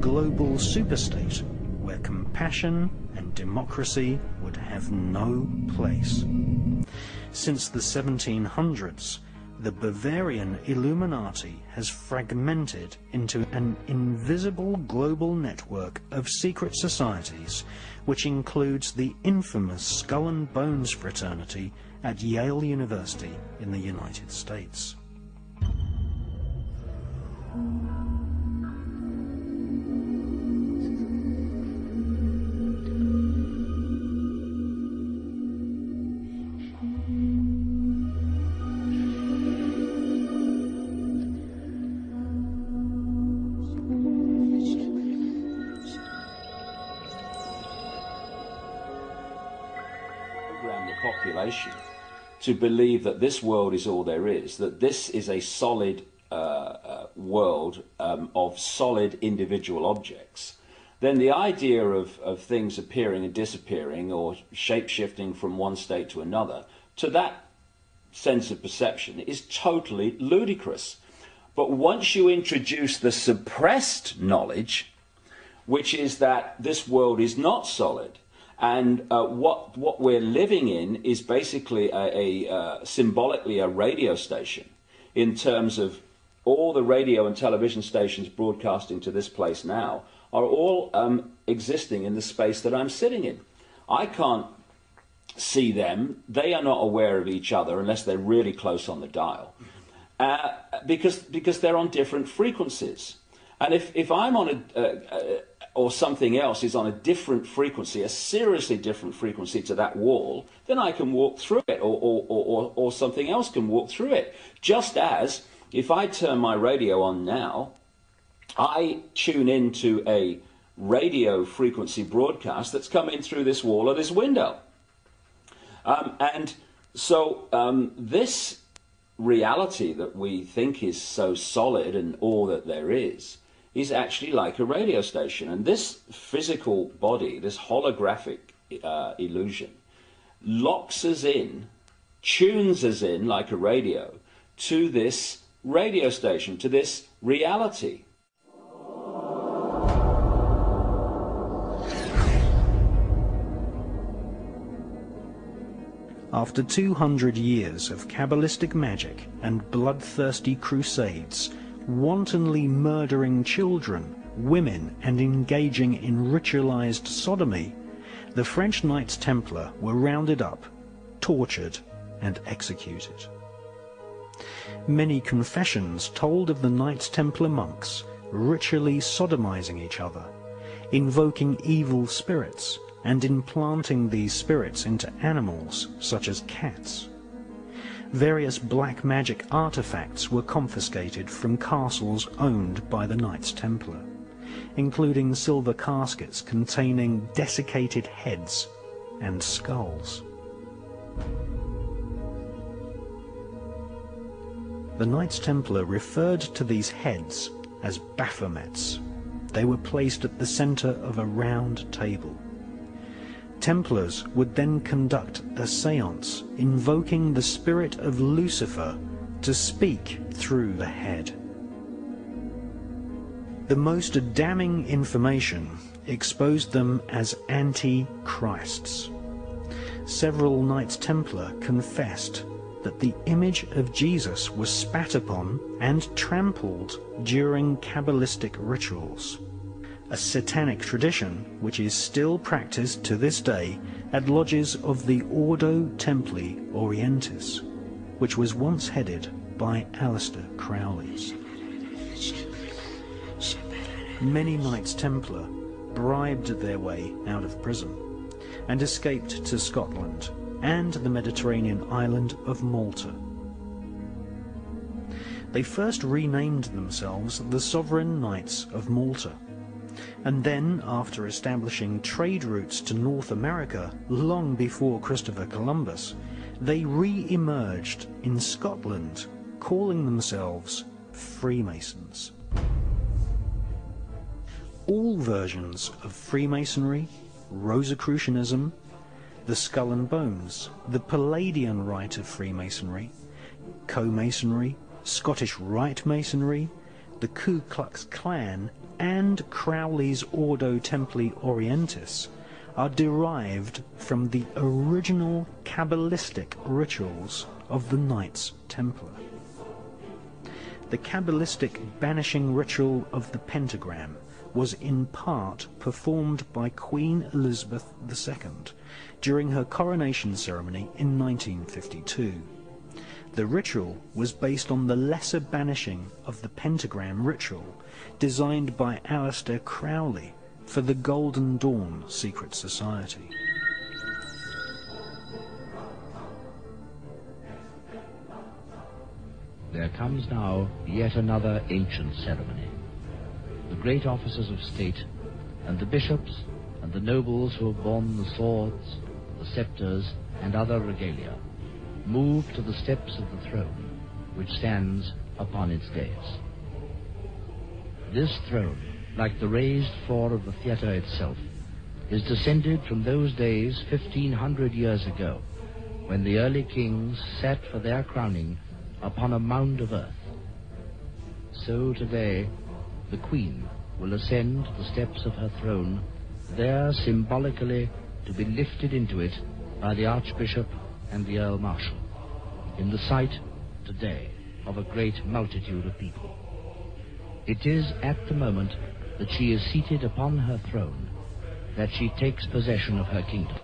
global superstate where compassion and democracy would have no place. Since the 1700s, the Bavarian Illuminati has fragmented into an invisible global network of secret societies, which includes the infamous Skull and Bones fraternity at Yale University in the United States. Population to believe that this world is all there is, that this is a solid world of solid individual objects, then the idea of things appearing and disappearing or shape-shifting from one state to another, to that sense of perception, is totally ludicrous. But once you introduce the suppressed knowledge, which is that this world is not solid, and what we're living in is basically symbolically a radio station, in terms of all the radio and television stations broadcasting to this place now are all existing in the space that I'm sitting in. I can't see them. They are not aware of each other unless they're really close on the dial, because they're on different frequencies. And if I'm on or something else is on a different frequency, a seriously different frequency to that wall, then I can walk through it, or something else can walk through it. Just as if I turn my radio on now, I tune into a radio frequency broadcast that's coming through this wall or this window. And so this reality that we think is so solid and all that there is actually like a radio station. And this physical body, this holographic illusion, locks us in, tunes us in like a radio to this radio station, to this reality. After 200 years of Kabbalistic magic and bloodthirsty crusades, wantonly murdering children, women, and engaging in ritualized sodomy, the French Knights Templar were rounded up, tortured, and executed. Many confessions told of the Knights Templar monks ritually sodomizing each other, invoking evil spirits, and implanting these spirits into animals such as cats. Various black magic artifacts were confiscated from castles owned by the Knights Templar, including silver caskets containing desiccated heads and skulls. The Knights Templar referred to these heads as Baphomets. They were placed at the center of a round table. Templars would then conduct a séance invoking the spirit of Lucifer to speak through the head. The most damning information exposed them as anti-Christs. Several Knights Templar confessed that the image of Jesus was spat upon and trampled during Kabbalistic rituals, a satanic tradition which is still practiced to this day at lodges of the Ordo Templi Orientis, which was once headed by Aleister Crowley. Many Knights Templar bribed their way out of prison and escaped to Scotland and the Mediterranean island of Malta. They first renamed themselves the Sovereign Knights of Malta, and then, after establishing trade routes to North America long before Christopher Columbus, they re-emerged in Scotland, calling themselves Freemasons. All versions of Freemasonry, Rosicrucianism, the Skull and Bones, the Palladian Rite of Freemasonry, Co-Masonry, Scottish Rite Masonry, the Ku Klux Klan, and Crowley's Ordo Templi Orientis are derived from the original Kabbalistic rituals of the Knights Templar. The Kabbalistic banishing ritual of the pentagram was in part performed by Queen Elizabeth II during her coronation ceremony in 1952. The ritual was based on the lesser banishing of the pentagram ritual designed by Aleister Crowley for the Golden Dawn secret society. There comes now yet another ancient ceremony. The great officers of state, and the bishops, and the nobles who have borne the swords, the scepters, and other regalia, move to the steps of the throne, which stands upon its dais. This throne, like the raised floor of the theatre itself, is descended from those days 1,500 years ago, when the early kings sat for their crowning upon a mound of earth. So today, the Queen will ascend the steps of her throne, there symbolically to be lifted into it by the Archbishop and the Earl Marshal, in the sight today of a great multitude of people. It is at the moment that she is seated upon her throne that she takes possession of her kingdom.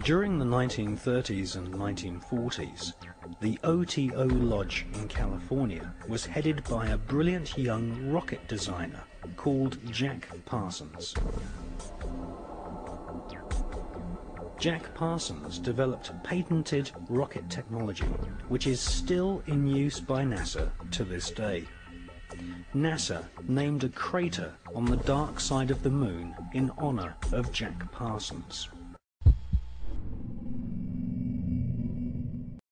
During the 1930s and 1940s, the OTO Lodge in California was headed by a brilliant young rocket designer called Jack Parsons. Jack Parsons developed patented rocket technology, which is still in use by NASA to this day. NASA named a crater on the dark side of the Moon in honor of Jack Parsons.